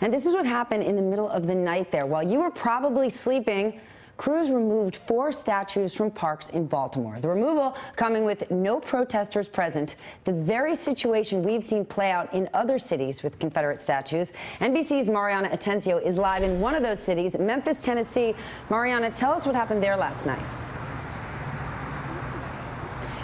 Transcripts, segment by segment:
And this is what happened in the middle of the night there. While you were probably sleeping, crews removed 4 statues from parks in Baltimore. The removal coming with no protesters present, the very situation we've seen play out in other cities with Confederate statues. NBC's Mariana Atencio is live in one of those cities, Memphis, Tennessee. Mariana, tell us what happened there last night.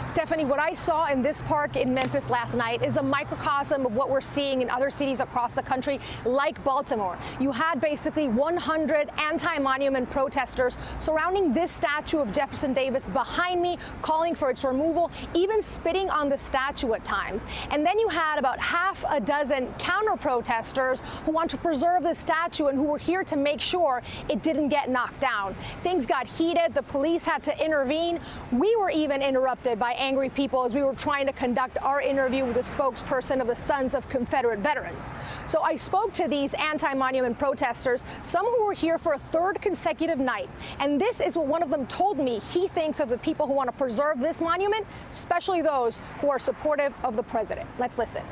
Stephanie, what I saw in this park in Memphis last night is a microcosm of what we're seeing in other cities across the country, like Baltimore. You had basically 100 anti-monument protesters surrounding this statue of Jefferson Davis behind me, calling for its removal, even spitting on the statue at times. And then you had about half a dozen counter-protesters who want to preserve the statue and who were here to make sure it didn't get knocked down. Things got heated. The police had to intervene. We were even interrupted by angry people as we were trying to conduct our interview with a spokesperson of the Sons of Confederate Veterans. So I spoke to these anti-monument protesters, some who were here for a 3rd consecutive night. And this is what one of them told me he thinks of the people who want to preserve this monument, especially those who are supportive of the president. Let's listen.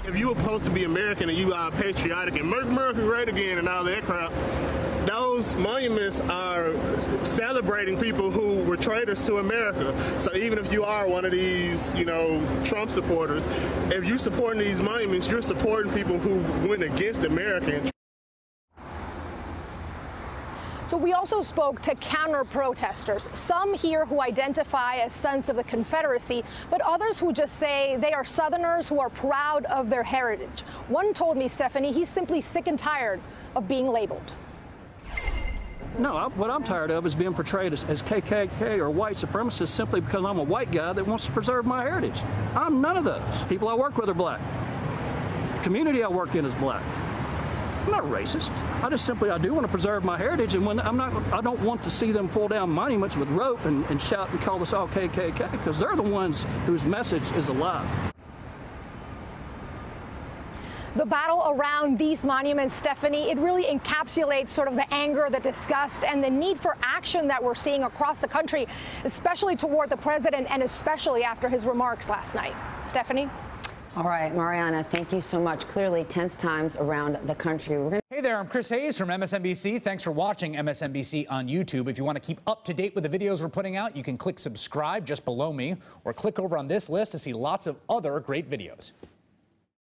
If you were supposed to be American and you are patriotic and America great again and all that crap, those monuments are celebrating people who were traitors to America. So even if you are one of these, Trump supporters, if you're supporting these monuments, you're supporting people who went against America. So we also spoke to counter-protesters, some here who identify as Sons of the Confederacy, but others who just say they are Southerners who are proud of their heritage. One told me, Stephanie, he's simply sick and tired of being labeled. No, what I'm tired of is being portrayed as KKK or white supremacists simply because I'm a white guy that wants to preserve my heritage. I'm none of those. People I work with are black. The community I work in is black. I'm not racist. I do want to preserve my heritage, and I don't want to see them pull down monuments with rope and shout and call us all KKK, because they're the ones whose message is a lie. The battle around these monuments, Stephanie, it really encapsulates sort of the anger, the disgust, and the need for action that we're seeing across the country, especially toward the president and especially after his remarks last night. Stephanie? All right, Mariana, thank you so much. Clearly tense times around the country. Hey there, I'm Chris Hayes from MSNBC. Thanks for watching MSNBC on YouTube. If you want to keep up to date with the videos we're putting out, you can click subscribe just below me or click over on this list to see lots of other great videos.